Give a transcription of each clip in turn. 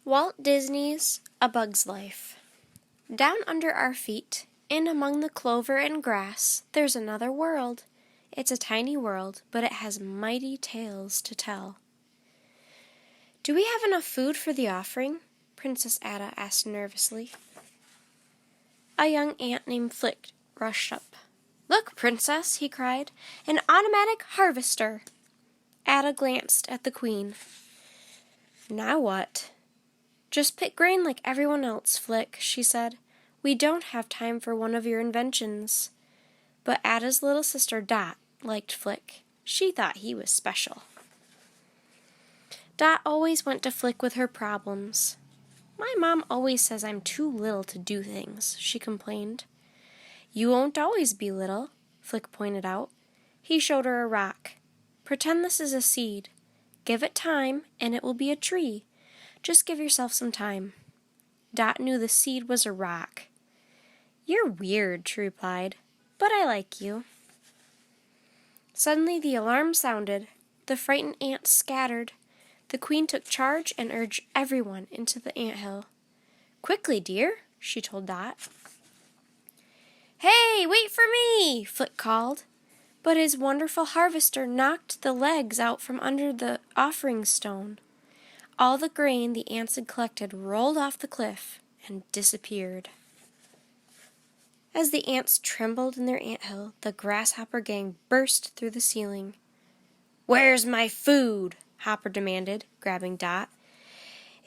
Walt Disney's A Bug's Life. Down under our feet, in among the clover and grass, there's another world. It's a tiny world, but it has mighty tales to tell. Do we have enough food for the offering? Princess Ada asked nervously. A young ant named Flick rushed up. Look, Princess, he cried, an automatic harvester. Ada glanced at the Queen. Now what? Just pick grain like everyone else, Flick, she said. We don't have time for one of your inventions. But Ada's little sister Dot liked Flick. She thought he was special. Dot always went to Flick with her problems. My mom always says I'm too little to do things, she complained. You won't always be little, Flick pointed out. He showed her a rock. Pretend this is a seed. Give it time, and it will be a tree. Just give yourself some time. Dot knew the seed was a rock. You're weird, she replied, but I like you. Suddenly the alarm sounded. The frightened ants scattered. The Queen took charge and urged everyone into the anthill. Quickly, dear, she told Dot. Hey, wait for me, Flick called. But his wonderful harvester knocked the legs out from under the offering stone. All the grain the ants had collected rolled off the cliff and disappeared. As the ants trembled in their anthill, the grasshopper gang burst through the ceiling. Where's my food? Hopper demanded, grabbing Dot.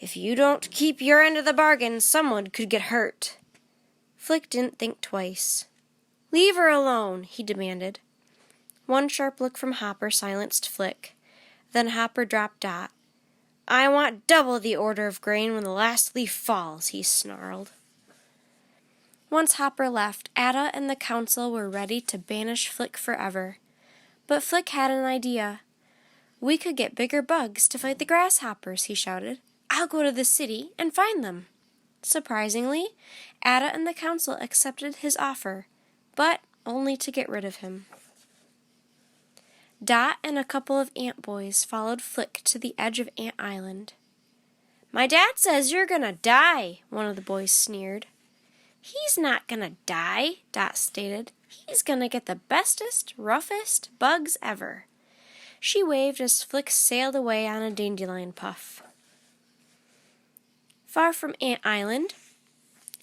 If you don't keep your end of the bargain, someone could get hurt. Flick didn't think twice. Leave her alone, he demanded. One sharp look from Hopper silenced Flick. Then Hopper dropped Dot. I want double the order of grain when the last leaf falls, he snarled. Once Hopper left, Ada and the council were ready to banish Flick forever. But Flick had an idea. We could get bigger bugs to fight the grasshoppers, he shouted. I'll go to the city and find them. Surprisingly, Ada and the council accepted his offer, but only to get rid of him. Dot and a couple of ant boys followed Flick to the edge of Ant Island. My dad says you're gonna die, one of the boys sneered. He's not gonna die, Dot stated. He's gonna get the bestest, roughest bugs ever. She waved as Flick sailed away on a dandelion puff. Far from Ant Island,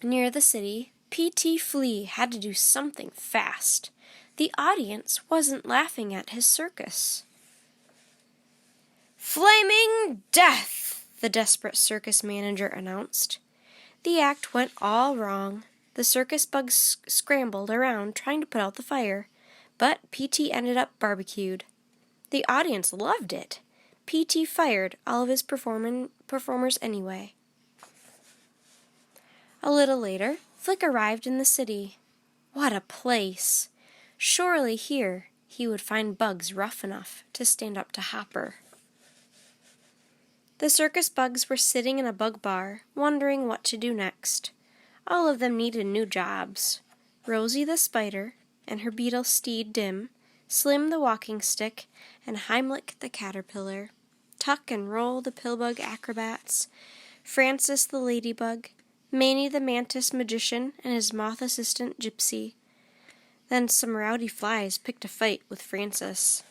near the city, P.T. Flea had to do something fast. The audience wasn't laughing at his circus. Flaming death, the desperate circus manager announced. The act went all wrong. The circus bugs scrambled around trying to put out the fire, but P.T. ended up barbecued. The audience loved it. P.T. fired all of his performers anyway. A little later, Flick arrived in the city. What a place! Surely here he would find bugs rough enough to stand up to Hopper. The circus bugs were sitting in a bug bar, wondering what to do next. All of them needed new jobs. Rosie the spider and her beetle steed Dim, Slim the walking stick, and Heimlich the caterpillar, Tuck and Roll the pillbug acrobats, Francis the ladybug, Manny the mantis magician and his moth assistant Gypsy. Then some rowdy flies picked a fight with Francis.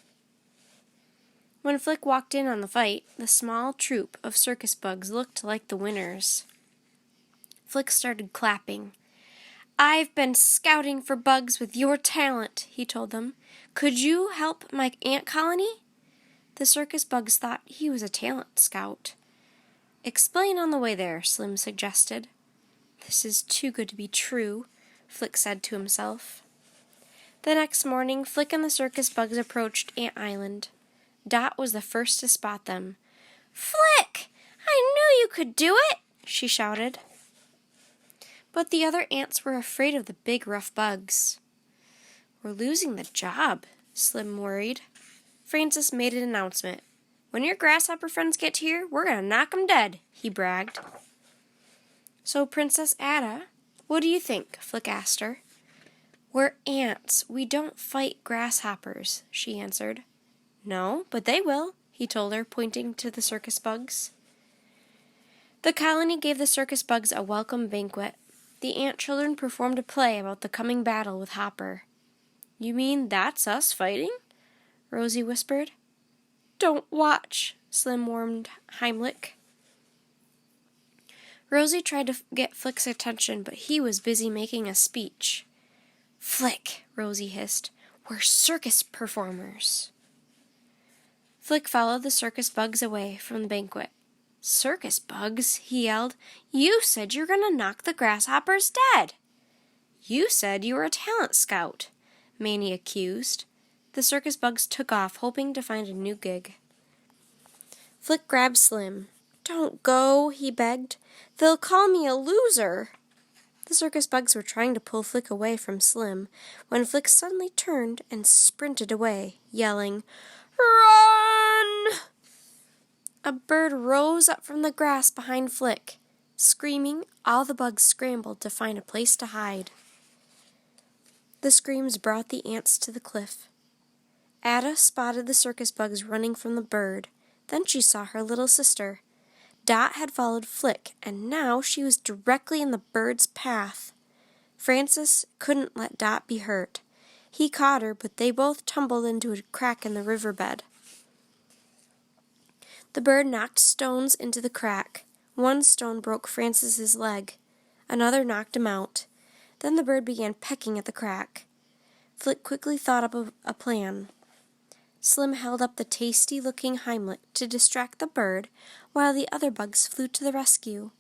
When Flick walked in on the fight, the small troop of circus bugs looked like the winners. Flick started clapping. I've been scouting for bugs with your talent, he told them. Could you help my ant colony? The circus bugs thought he was a talent scout. Explain on the way there, Slim suggested. This is too good to be true, Flick said to himself. The next morning, Flick and the circus bugs approached Ant Island. Dot was the first to spot them. Flick! I knew you could do it, she shouted. But the other ants were afraid of the big, rough bugs. We're losing the job, Slim worried. Francis made an announcement. When your grasshopper friends get here, we're going to knock 'em dead, he bragged. So, Princess Ada, what do you think? Flick asked her. We're ants. We don't fight grasshoppers, she answered. No, but they will, he told her, pointing to the circus bugs. The colony gave the circus bugs a welcome banquet. The ant children performed a play about the coming battle with Hopper. "You mean that's us fighting?" Rosie whispered. "Don't watch," Slim warned Heimlich. Rosie tried to get Flick's attention, but he was busy making a speech. "Flick," Rosie hissed, "we're circus performers." Flick followed the circus bugs away from the banquet. "Circus bugs," he yelled. "You said you were going to knock the grasshoppers dead." "You said you were a talent scout," Manny accused. The circus bugs took off, hoping to find a new gig. Flick grabbed Slim. "Don't go," he begged. "They'll call me a loser." The circus bugs were trying to pull Flick away from Slim when Flick suddenly turned and sprinted away, yelling, "Run!" A bird rose up from the grass behind Flick. Screaming, all the bugs scrambled to find a place to hide. The screams brought the ants to the cliff. Ada spotted the circus bugs running from the bird. Then she saw her little sister. Dot had followed Flick, and now she was directly in the bird's path. Francis couldn't let Dot be hurt. He caught her, but they both tumbled into a crack in the riverbed. The bird knocked stones into the crack. One stone broke Francis's leg. Another knocked him out. Then the bird began pecking at the crack. Flick quickly thought up a plan. Slim held up the tasty-looking Heimlich to distract the bird, while the other bugs flew to the rescue.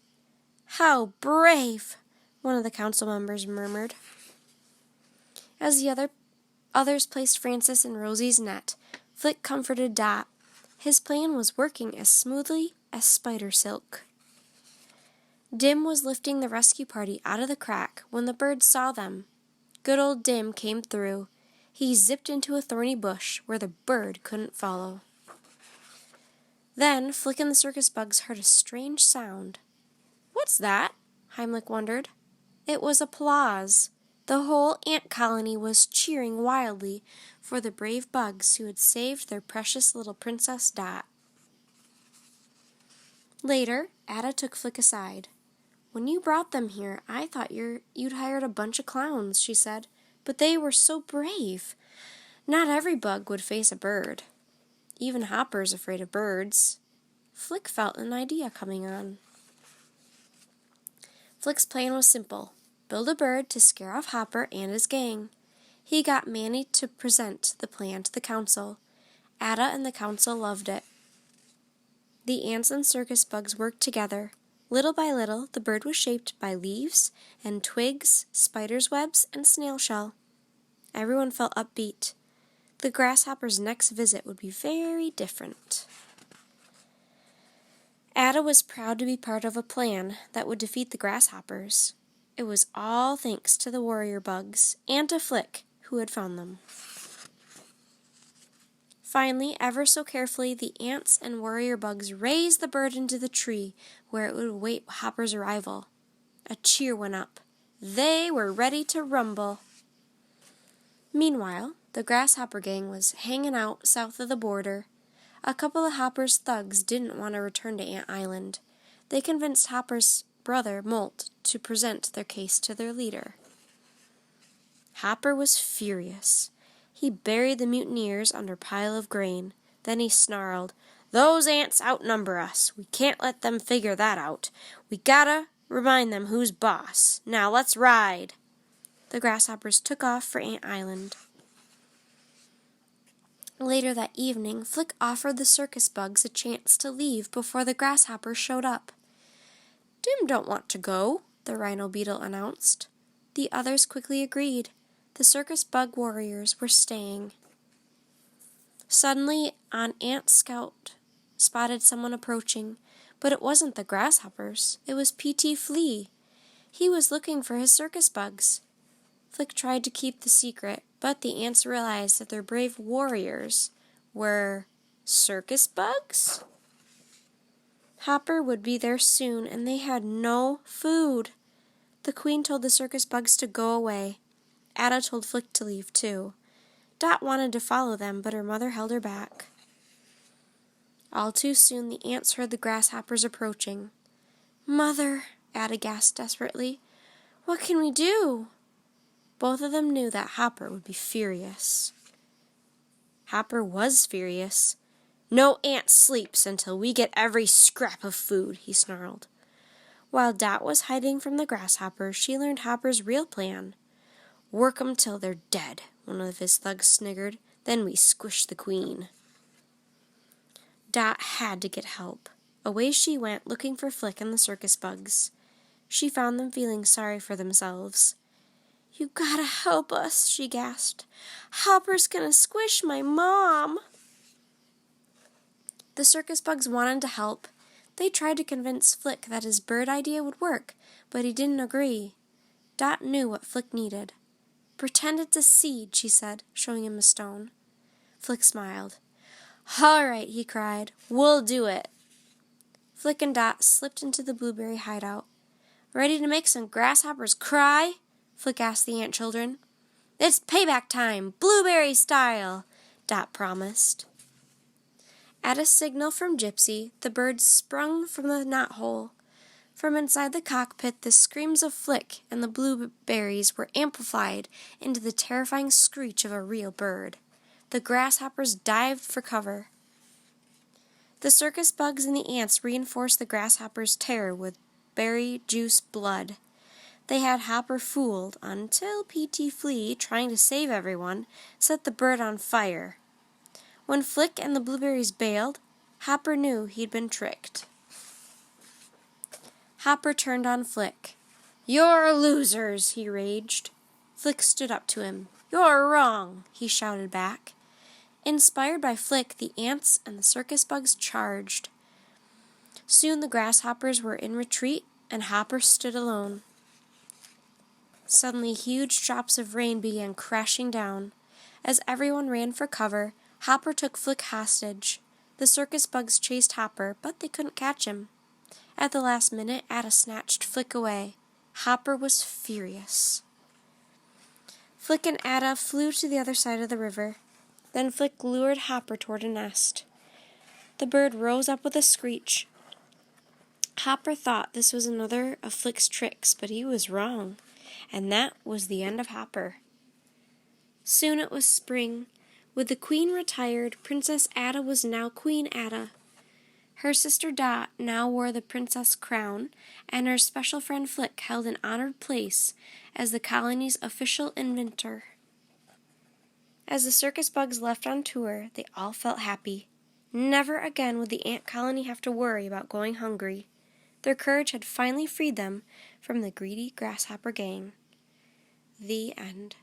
"How brave!" one of the council members murmured. As the others placed Francis in Rosie's net, Flick comforted Dot. His plan was working as smoothly as spider silk. Dim was lifting the rescue party out of the crack when the birds saw them. Good old Dim came through. He zipped into a thorny bush where the bird couldn't follow. Then Flick and the circus bugs heard a strange sound. "What's that?" Heimlich wondered. It was applause. The whole ant colony was cheering wildly for the brave bugs who had saved their precious little Princess Dot. Later, Ada took Flick aside. "When you brought them here, I thought you'd hired a bunch of clowns," she said. "But they were so brave. Not every bug would face a bird. Even Hopper's afraid of birds." Flick felt an idea coming on. Flick's plan was simple. Build a bird to scare off Hopper and his gang. He got Manny to present the plan to the council. Ada and the council loved it. The ants and circus bugs worked together. Little by little, the bird was shaped by leaves and twigs, spider's webs, and snail shell. Everyone felt upbeat. The grasshopper's next visit would be very different. Ada was proud to be part of a plan that would defeat the grasshoppers. It was all thanks to the warrior bugs and to Flick, who had found them. Finally, ever so carefully, the ants and warrior bugs raised the bird into the tree where it would await Hopper's arrival. A cheer went up. They were ready to rumble. Meanwhile, the grasshopper gang was hanging out south of the border. A couple of Hopper's thugs didn't want to return to Ant Island. They convinced Hopper's brother, Molt, to present their case to their leader. Hopper was furious. He buried the mutineers under a pile of grain. Then he snarled, "Those ants outnumber us. We can't let them figure that out. We gotta remind them who's boss. Now let's ride." The grasshoppers took off for Ant Island. Later that evening, Flick offered the circus bugs a chance to leave before the grasshoppers showed up. "Dim don't want to go," the rhino beetle announced. The others quickly agreed. The circus bug warriors were staying. Suddenly, an ant scout spotted someone approaching, but it wasn't the grasshoppers. It was P.T. Flea. He was looking for his circus bugs. Flick tried to keep the secret, but the ants realized that their brave warriors were circus bugs? Hopper would be there soon, and they had no food. The queen told the circus bugs to go away. Ada told Flick to leave, too. Dot wanted to follow them, but her mother held her back. All too soon, the ants heard the grasshoppers approaching. Mother, Ada gasped desperately, what can we do? Both of them knew that Hopper would be furious. Hopper was furious. No ant sleeps until we get every scrap of food, he snarled. While Dot was hiding from the grasshoppers, she learned Hopper's real plan. Work 'em till they're dead, one of his thugs sniggered. Then we squish the queen. Dot had to get help. Away she went, looking for Flick and the circus bugs. She found them feeling sorry for themselves. You gotta help us, she gasped. Hopper's gonna squish my mom. The circus bugs wanted to help. They tried to convince Flick that his bird idea would work, but he didn't agree. Dot knew what Flick needed. Pretend it's a seed, she said, showing him a stone. Flick smiled. All right, he cried. We'll do it. Flick and Dot slipped into the blueberry hideout. Ready to make some grasshoppers cry? Flick asked the ant children. It's payback time, blueberry style, Dot promised. At a signal from Gypsy, the birds sprung from the knothole. From inside the cockpit, the screams of Flick and the blueberries were amplified into the terrifying screech of a real bird. The grasshoppers dived for cover. The circus bugs and the ants reinforced the grasshoppers' terror with berry juice blood. They had Hopper fooled until P.T. Flea, trying to save everyone, set the bird on fire. When Flick and the blueberries bailed, Hopper knew he'd been tricked. Hopper turned on Flick. You're losers, he raged. Flick stood up to him. You're wrong, he shouted back. Inspired by Flick, the ants and the circus bugs charged. Soon the grasshoppers were in retreat, and Hopper stood alone. Suddenly, huge drops of rain began crashing down. As everyone ran for cover, Hopper took Flick hostage. The circus bugs chased Hopper, but they couldn't catch him. At the last minute, Ada snatched Flick away. Hopper was furious. Flick and Ada flew to the other side of the river. Then Flick lured Hopper toward a nest. The bird rose up with a screech. Hopper thought this was another of Flick's tricks, but he was wrong, and that was the end of Hopper. Soon it was spring. With the queen retired, Princess Ada was now Queen Ada. Her sister Dot now wore the princess crown, and her special friend Flick held an honored place as the colony's official inventor. As the circus bugs left on tour, they all felt happy. Never again would the ant colony have to worry about going hungry. Their courage had finally freed them from the greedy grasshopper gang. The end.